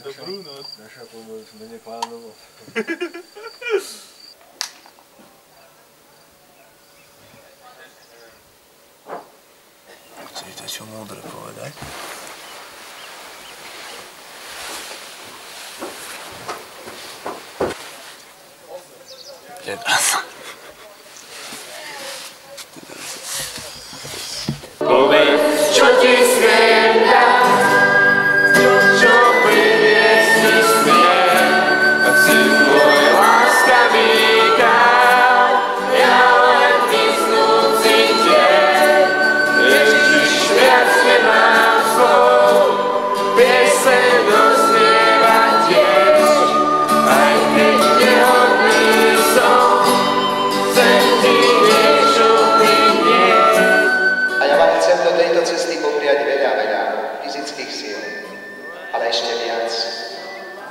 Dobrú noc. Naša pomoc v mene Pánovo. Chceš niečo múdre povedať? Povedz, čo ti smiem dať, čo priniesť ti smiem, ak si môj láskavý kráľ, ja len vyznúci deň. Ježiš, viac nemám slov, pieseň doznieva tiež, aj keď nehodný som, chcem ti niečo priniesť. A ja vám chcem do tejto cesty popriať veľa fyzických síl, ale ešte viac.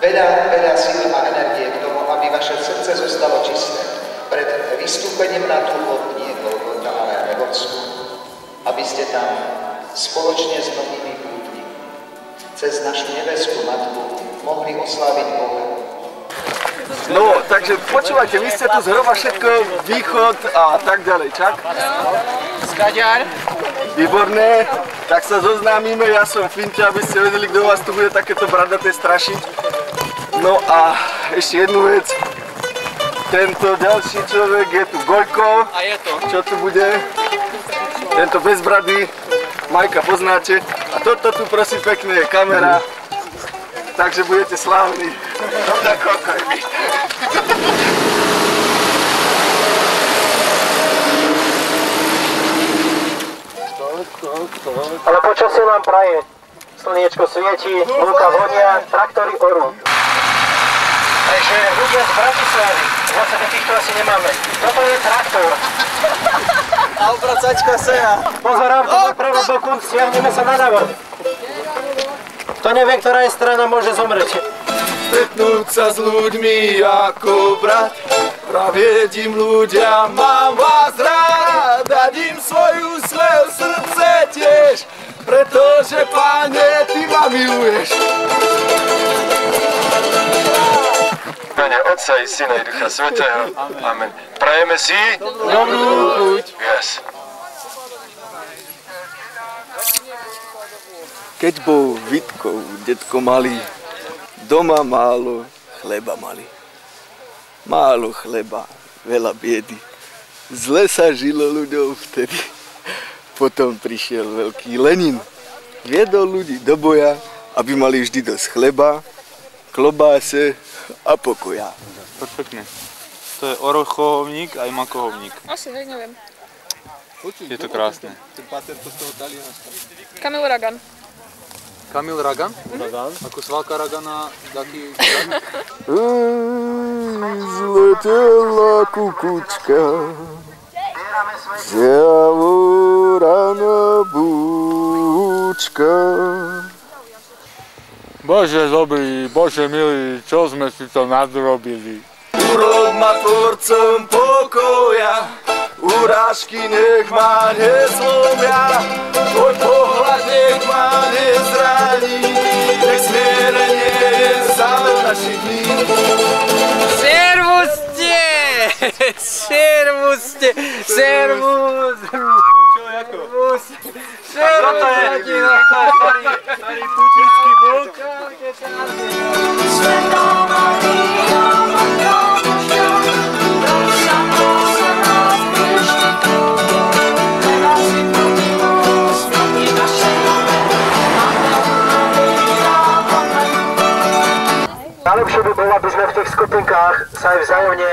Veľa síl a energie k tomu, aby vaše srdce zostalo čisté pred vystúpením na tú nie Golgota, ale Revorsku. Aby ste tam spoločne s mnohými pútnikmi cez našu nebeskú Matku mohli osláviť Boha. No, takže počúvajte, vy ste tu zhruba všetko, východ a tak ďalej, čak? Skaďar. Výborné, tak sa zoznámime, ja som Finťa, aby ste vedeli, kto vás tu bude takéto bradaté strašiť. No a ešte jednu vec, tento ďalší človek je tu Gojko. A je to. Čo tu bude? Tento bezbradý, Majka poznáte. A toto tu prosím pekne je kamera, takže budete slávni. Dobrá kokoj mi. Ale počasie nám praje. Slniečko svieti, lúka vonia, traktory orú. Takže ľudia z Bratislavy, zase takýchto asi nemáme. Toto je traktor. A obracačka seja. Pozor, auto na pravú boku, stiahneme sa na návod. Kto nevie, ktorá je strana, môže zomrieť. Stretnúť sa s ľuďmi ako brat, pravieť im ľudia, mám vás rád, dať im svoju úsmev, srdce tiež, pretože Páne, Ty ma miluješ. V mene Otca i Syna i Ducha Svätého. Amen. Prajeme si Dobrú chuť. Yes. Keď bol Vítko, detko malý, doma málo chleba mali. Málo chleba, veľa biedy. Zle sa žilo ľuďom vtedy. Potom prišiel veľký Lenin. Viedol ľudí do boja, aby mali vždy dosť chleba, klobáse a pokoja. Perfektne. To je orochovník aj makohovník. Asi, hej, neviem. Je to krásne. Kamil Ragan. Kamil Ragan? Ako Svalka Ragana, taký... Zletela kukučka, zavoraná búčka. Bože dobrý, Bože milý, čo sme si to nadrobili? Urob ma tvorcom pokoja, urážky nech ma nezlomia, tvoj pohľad nech ma nezraní, nech smierenie je za našich dní. Servuste! Servuste! Servus! Čo, ako? Servus! Starý putinský blok. Najlepšie by bolo, aby sme v tých skupinkách sa aj vzájomne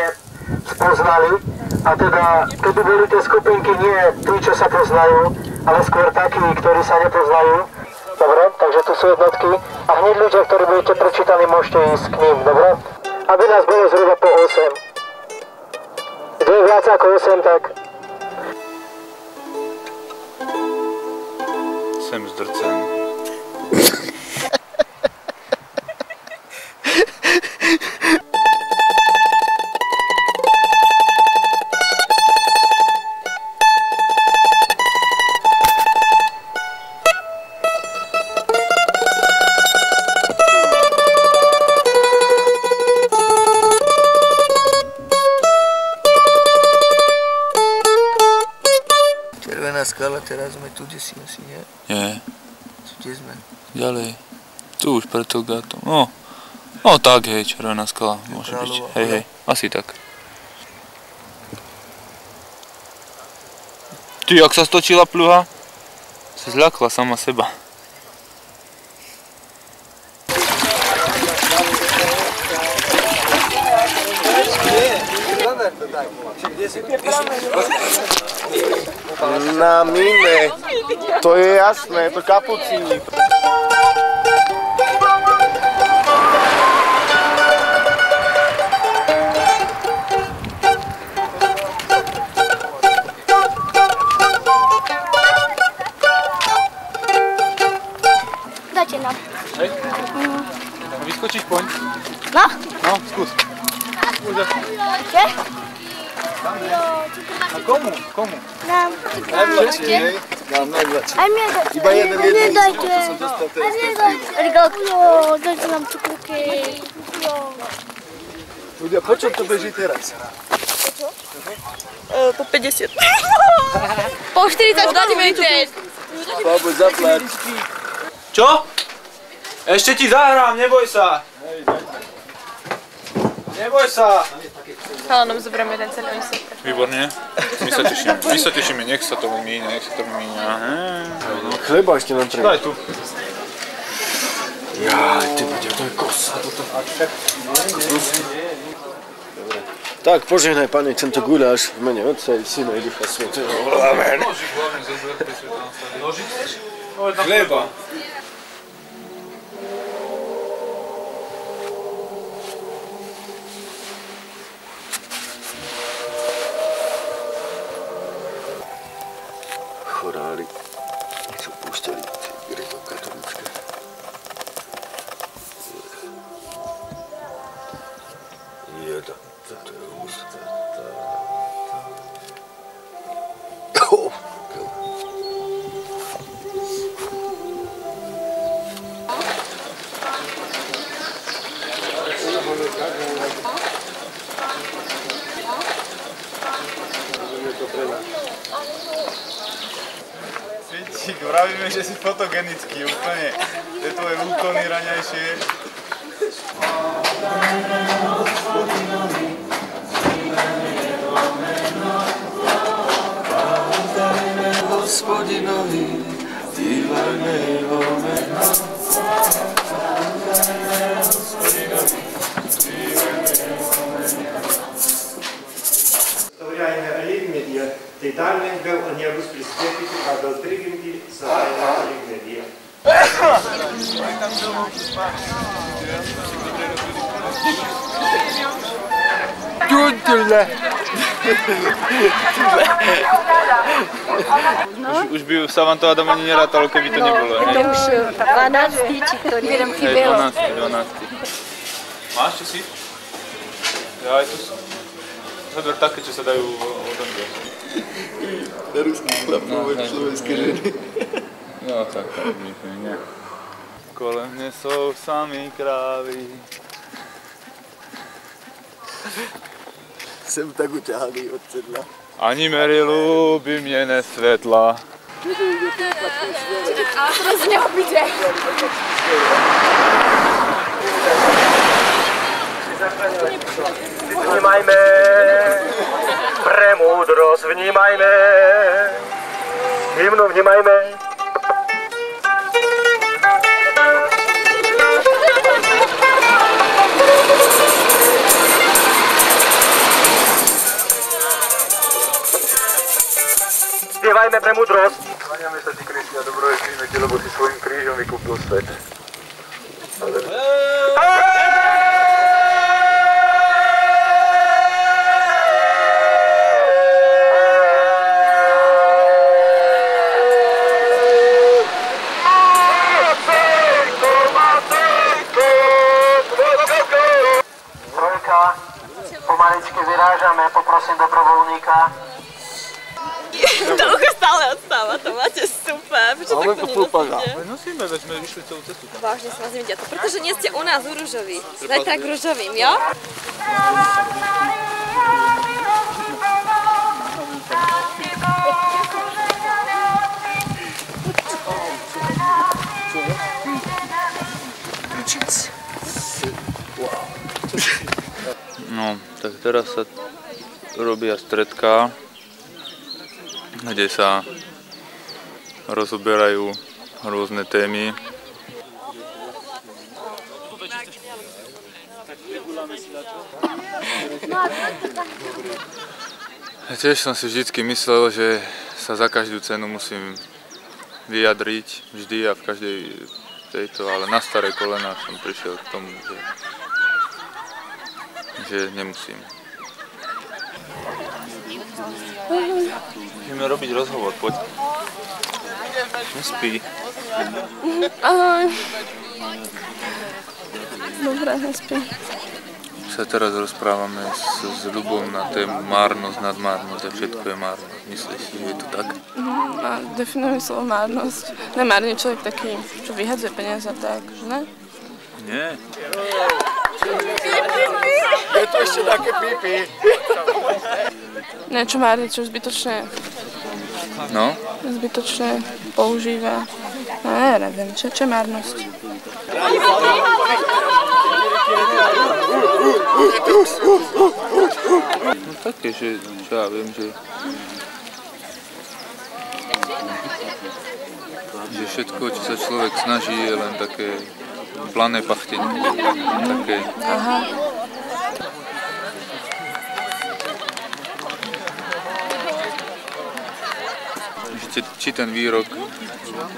spoznali a teda, keby boli tie skupinky nie tí, čo sa poznajú, ale skôr takí, ktorí sa nepoznajú. Dobre, takže tu sú jednotky a hneď ľudia, ktorí budete prečítaní, môžete ísť k ním, dobre? Aby nás bolo zhruba po 8. Kde je viac ako 8, tak... Sem zdrcen. Červená skala, teraz sme tu, kde si asi, nie? Nie, Kde sme? ďalej. Tu už pred Telgátom. No tak, hej, Červená skala, môže byť. Hej, asi tak. Ty, jak sa stočila pluha, sa zľakla sama seba. Na mine, to je jasné, to kapucínik. Dajte nám. Hej? Vyskočíš, poň. No? No, skús. Kde? A komu? Komu? Nám. Najmladší, hej? Dám najmladší. Aj mne dajte. Iba jeden Dajte. to som dostal Aj teraz. mne dajte. Jo, dajte nám cukruky. Jo. Ľudia, po čom to beží teraz? Po 50. Po 40 dajte mi ten. Babo, zaplať. Čo? Ešte ti zahrám, neboj sa. Neboj sa. Chalanom zoberieme ten celý super. Výborne. My sa tešíme, nech sa to míňa. Chleba ešte nám treba. Daj tu. Jaj, ty bude, to je kosa. Tak, požehnaj, Pane, tento guláš v mene Otca i Syna i Ducha Svätého. Amen. Chleba. Choráli, čo púšťali grécko-katolícke. Jeda, toto je ústa. Svičík, vravíme, že si fotogenický úplne. To je tvoje úkony raňajšie. Hospodinovi, dívajme jeho meno. Eine Erleben mit dir. Die Damen will an ihr bestätigen, aber dringend die Sache Erleben mit dir. Už by sa vám to Adam ani nerátalo, keby to nebolo. To už 12, či ktorý nám chybelo. 12. Máš čo si? Ja aj tu sú. Zaber také, čo sa dajú odemdať. Na ruský chlap, poviem slovenské ženy. No tak, nie. Kolem mne sú sami krávy. Sem tak uťahaný od sedla. Ani merilu by mne nesvetla. A teraz z neho byde. Vnímajme premúdrosť, vnímajme hymnu, vnímajme. Spievajme premúdrosť. Kláňame sa ti, Kristi, a dobro je príjme ti, lebo si svojím krížom vykúpil svet. Trojka, pomaličky vyrážame, poprosím dobrovoľníka. To ucho stále odstáva, to máte super. Prečo takto nenosíte? Nosíme, veď sme vyšli celú cestu. Vážne sa vás nevidia to, pretože nie ste u nás u Ružovi. Zajtra k Ružovým, jo? Tak teraz sa robia stretká, kde sa rozoberajú rôzne témy. Tiež som si vždycky myslel, že sa za každú cenu musím vyjadriť vždy a v každej tejto, ale na staré kolená som prišiel k tomu, že nemusím. Ideme robiť rozhovor, poď. Nespí. Ahoj. Dobre, nespí. Sa teraz rozprávame s Ľubom na tému márnosť, nadmárnosť a všetko je márnosť. Myslíš si, že je to tak? Definujem slovo márnosť. Nemárny človek taký, čo vyhadzuje peniaze a tak, že ne? Nie. Je to ešte také pípy. Niečo márne, čo zbytočne. No? Zbytočne používa. Neviem, čo je márnosť? No také, že ja viem, že všetko, čo sa človek snaží, je len také plané pachtenie. Také. Aha. Či ten výrok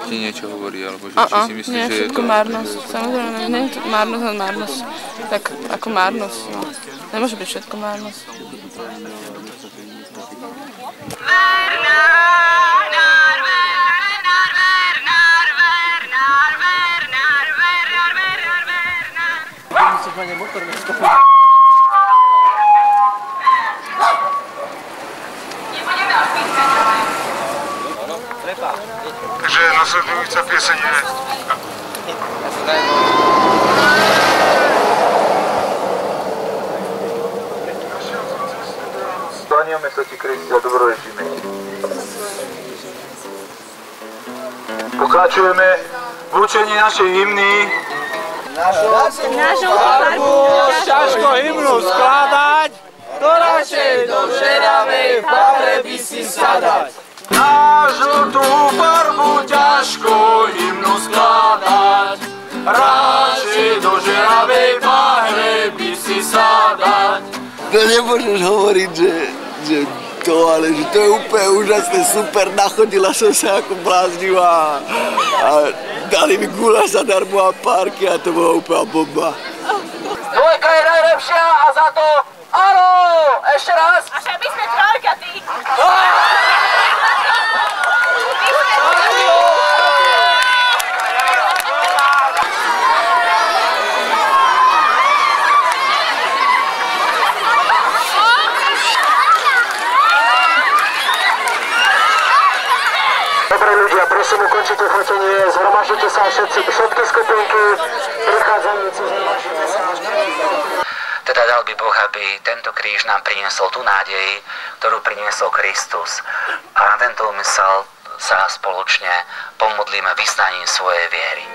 ti niečo hovorí, alebo že či si myslíš, že je to... márnosť. Samozrejme, nie je to márnosť, ale márnosť. Tak ako márnosť, no. Nemôže byť všetko márnosť. Takže nasledujúca pieseň je... Kláňame sa ti, Kristia, dobrorečíme. Pokračujeme v učení našej hymny. Našu farbu ťažko hymnu skladať, to radšej do žeravej fahreby si sadať. Na žltú farbu ťažko hymnu skladať, radšej do žeravej fahreby si sadať. No nemôžeš hovoriť, že to, ale že to je úplne úžasné, super, nachodila som sa ako bláznivá a dali mi guláš zadarmo a párky a to bola úplná bomba. Dvojka je najlepšia a za to áno! Ešte raz! A že my sme trojka, ty! Dobre ľudia, prosím, ukončite fotenie, zhromaždite sa všetky skupinky, prichádzajúci, zhromaždite sa. Teda dal by Boh, aby tento kríž nám priniesol tú nádej, ktorú priniesol Kristus. A na tento úmysel sa spoločne pomodlíme vyznaním svojej viery.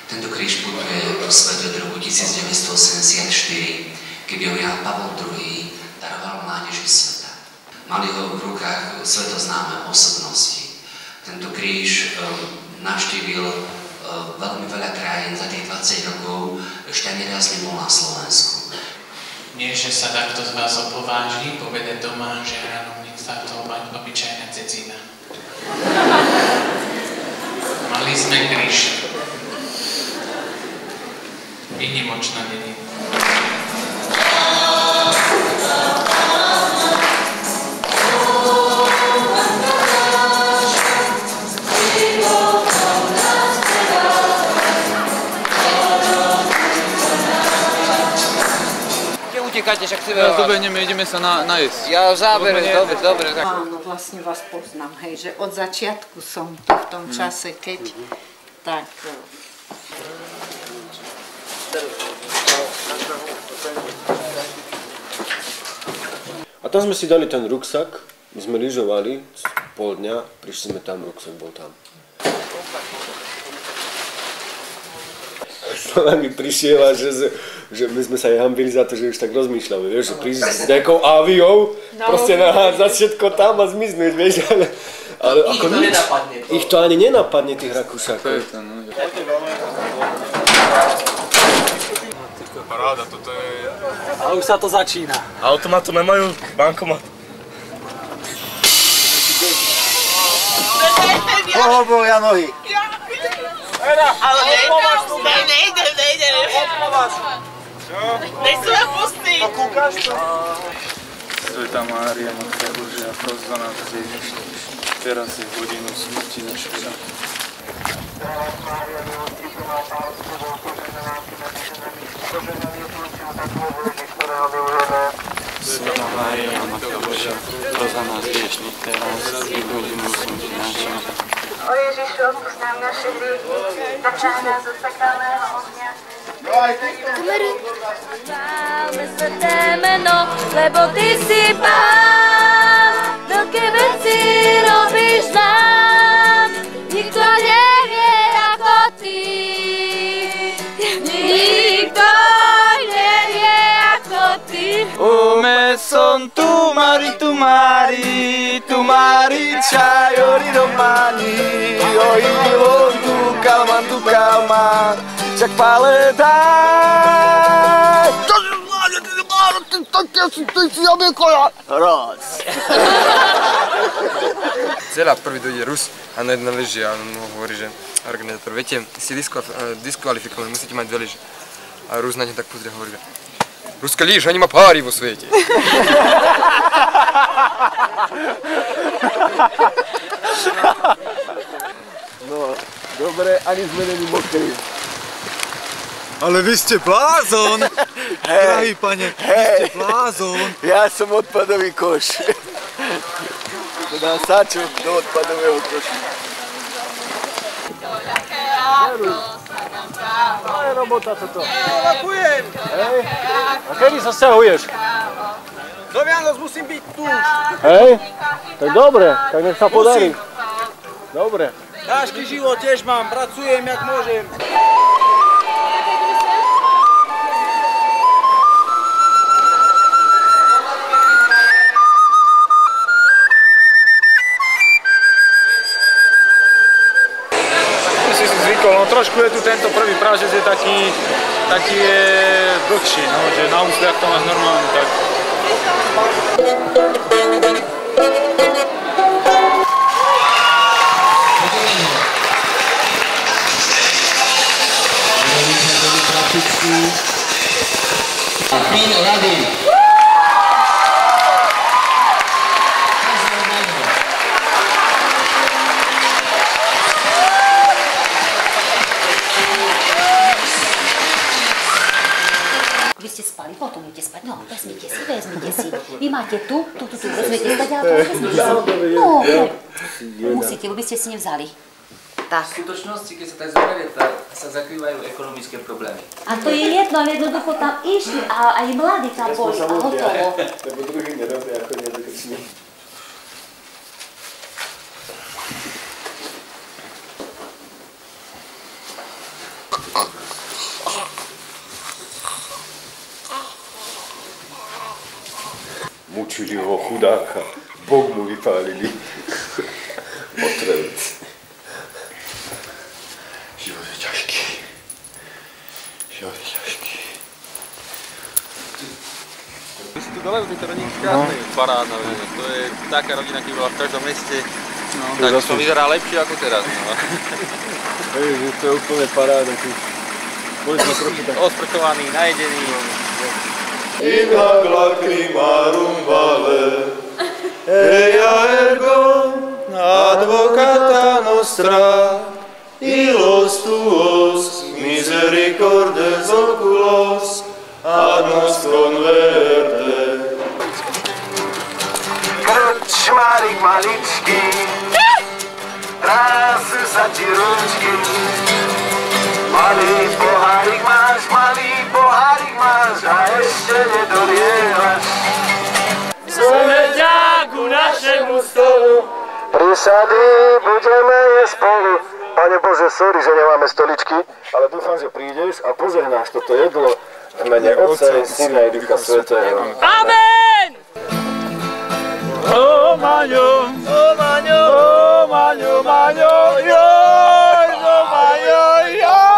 Tento kríž putuje po svete od roku 1984, kedy ho Ján Pavol II daroval mládeži sveta. Mali ho v rukách svetoznáme osobnosti. Tento kríž navštívil veľmi veľa krajín za tých 20 rokov, ešte ani raz nebol na Slovensku. Nie, že sa takto z vás opováži povedať doma, že hranovník sa to obyčajná cecina. Mali sme kríž. Výnimočná dedina. Oh, Počkajte, však si Teraz dobehneme, ideme sa najesť. Ja v zábere, dobre. Áno, vlastne vás poznám, hej, že od začiatku som tu v tom čase, keď tak... A tam sme si dali ten ruksak, my sme lyžovali pol dňa, prišli sme tam, ruksak bol tam. Slovák mi prišiel a že my sme sa aj hambili za to, že už tak rozmýšľame, vieš, že prísť s nejakou aviou, proste nahádzať všetko tam a zmiznúť, vieš, ale ako nič, ich to ani nenapadne, tých Rakúšakov. Paráda, toto je... Ale už sa to začína. Automatu nemajú, bankomat. Pohoboria nohy. Ale nejdem. Nechcú ma pustiť. A kúkaš to? Svätá Mária, Matka Božia, pros za nás hriešných, teraz je hodinu smrti našej. Svätá Mária, Matka Božia, pros za nás hriešných, teraz je hodinu smrti našej. O Ježišu, odpusť nám naše hriechy, zachráň nás od pekelného ohňa. Chváľme sveté meno, lebo Ty si Pán, veľké veci robíš nám, nikto nevie ako Ty. Nikto nevie ako Ty. Ome son tu mari, čajori romani, oi dilon tu kalman, čak paletaj. Raz. Celá prvý dojde Rus a na jedna lyži a on mu hovorí, že organizátor, viete, si diskvalifikovaní, musíte mať dve lyže. A Rus na ne tak pozrie a hovorí, že Ruské lyže, ani má páry vo svete. No, dobre, ani sme není mokrí. Ale vy ste blázon! Drahý pane, vy ste blázon! Ja som odpadový koš. To dá sáčok do odpadového koša. To je robota toto. Ďakujem! Hej. A kedy sa sťahuješ? Do Vianoc musím byť tu. Hej? Tak dobre, tak nech sa podarí. Dobre. Ťažký život tiež mám, pracujem jak môžem. No trošku je tu tento prvý prážec je taký je dlhší, no, že na úsliach to máš normálne tak. Vy ste spali, potom idete spať. No, vezmite si. Vy máte tu, vezmete spať, ale to vezmite si. No, musíte, lebo by ste si nevzali. Tak. V skutočnosti, keď sa tak zoberie, tak sa zakrývajú ekonomické problémy. A to je jedno, ale jednoducho tam išli a aj mladí tam boli a hotovo. Lebo druhý nerobia ako nedokrčný. Mučili ho chudáka, Boh mu vypálili. Otrelec. Život je ťažký. My si tu dole v tejto rodinke krásnej, parádna rodina. To je taká rodina, ktorá bola v každom meste. No, tak to vyzerá lepšie ako teraz. No. To je úplne paráda. Boli sme trochu tak osprchovaní, najedení. In hac lacrimarum vale, ea ergo advocata nostra, illos tuos misericordes oculos ad nos convert. Slovenský. Malý pohárik máš a ešte nedolievaš. Sveťáku našemu stolu. Prísady budeme jesť spolu. Pane Bože, sorry, že nemáme stoličky, ale dúfam, že prídeš a požehnáš toto jedlo v mene Otca, Syna i Ducha Svätého. Amen! O Maňo, Maňo, joj, o Maňo, joj,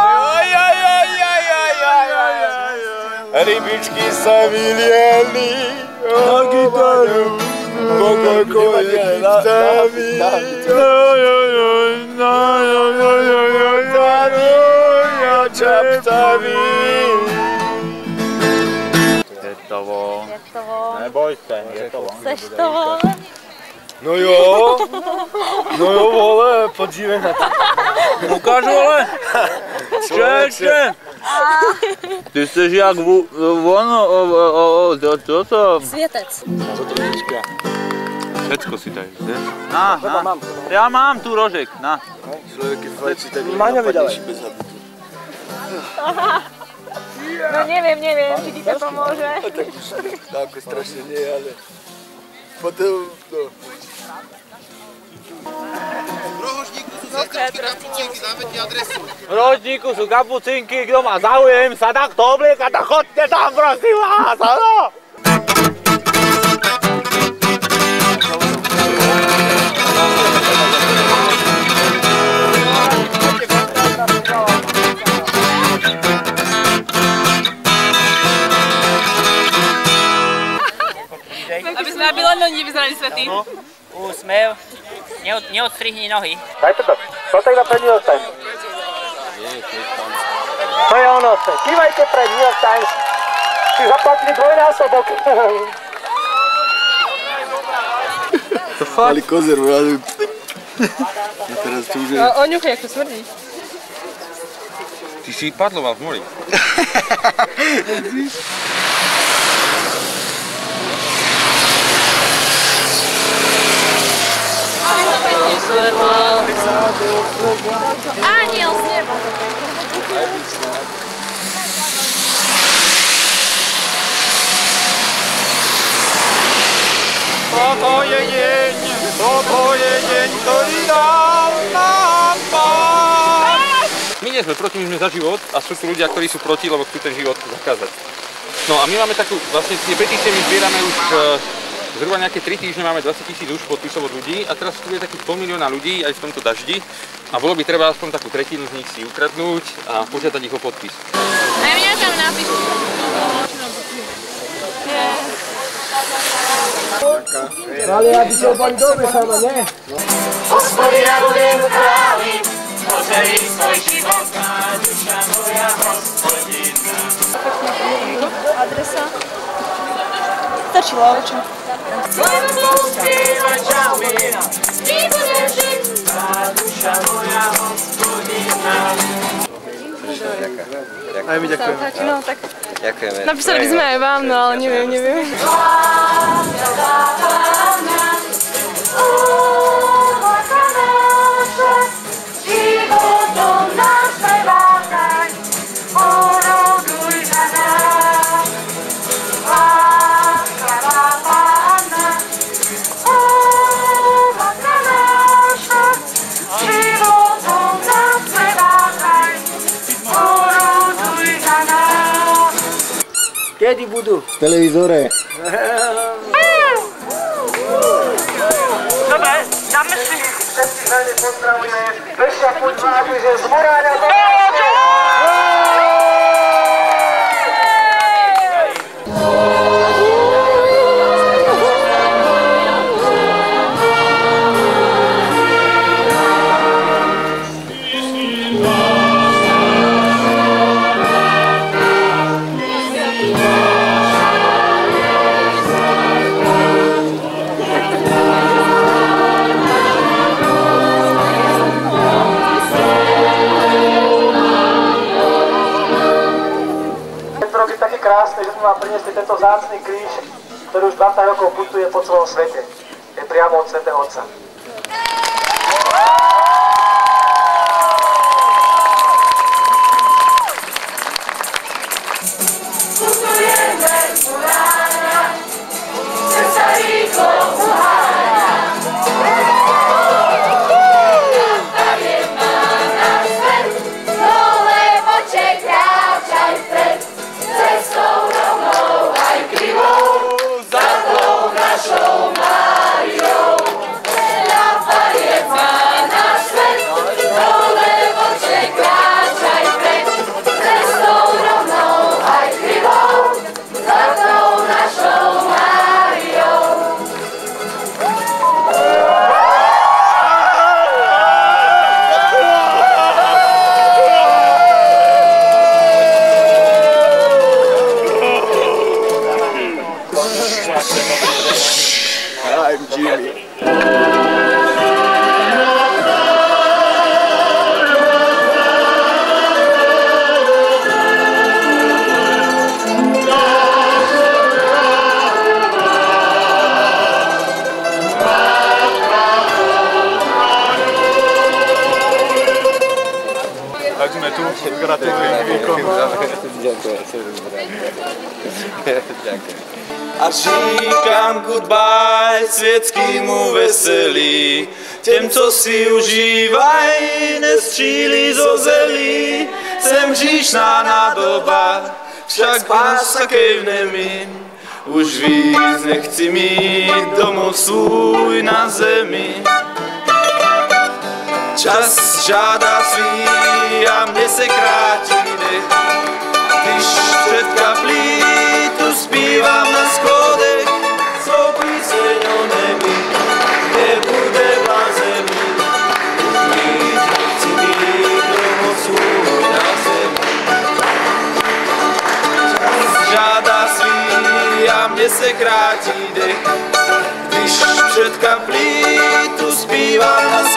rybičky sa vyliali, na gitaru, Coca-Cola staví, Je to von. Neboj se, je to von. Seš to von? No jo, vole, podívej na to. Ukáž, vole. Čeče. Ty jsi jak toto. Světec. Všecko si tady, ne? Na. Já mám tu rožek, na. Člověk je fajčí, tak napadneš bez habitu. No neviem, či ti to pomôže. Tak už tak strašne nie, ale potom, no. V rožníku sú kapucinky, kto má záujem sa takto obliekať, tak chodte tam, prosím vás, áno? Aby sme Babylononi vyzerali svätí. Úsmev. Neodstrihni nohy. Dajte to. Poďte na pred New York Times. To je ono. Kývajte pred New York Times. Si zaplatili dvojnásobok. Mali konzervu, ja teraz tu už je... Oňuchaj, jak to smrdí. Ty si padloval v mori. Aniel z neba. Toto je deň, ktorý dal nám Pán. My nie sme proti, my sme za život a sú tu ľudia, ktorí sú proti, lebo chcú ten život zakázať. No a my máme takú, vlastne tie petície my zbierame už zhruba nejaké 3 týždne, máme 20 000 už podpisov od ľudí a teraz tu je takých 500 000 ľudí aj v tomto daždi a bolo by treba aspoň takú tretinu z nich si ukradnúť a požiadať ich o podpis. Aj mňa tam napíšu. Ale aby sa boli dobre sama, ne? Hospodina budem chváliť, pozri svoj život, duša moja Hospodina. Adresa. Stačí Lávoča. Budem spolu spievať žalmína, ty budeš žiť, duša moja Hospodina. Aj my ďakujem. No tak. Ďakujeme. Napísali by sme aj vám, no ale neviem. Kedy budú? V televízore. Dobre, dáme si. Všetci veľmi pozdravujeme. Vešia poďváži, že z Moráňa do... Krásne, že sme vám priniesli tento vzácny kríž, ktorý už 20 rokov putuje po celom svete. Je priamo od Svätého Otca. Ďakujem. A říkám goodbye světskému veselí, těm, co si užívaj, nestřílí zo zelí. Jsem hříšná nádoba, však spása kejvne mi. Už víc nechci mít domov svůj na zemi. Čas žádá svý a mne se krátí dech. Když před kaplí tu zpívám na schodech, svou píseň o nebi, nebude blázemí. Víc nechci mít domov svůj na zemi. Čas žádá svý a mne se krátí dech. Když před kaplí tu zpívám na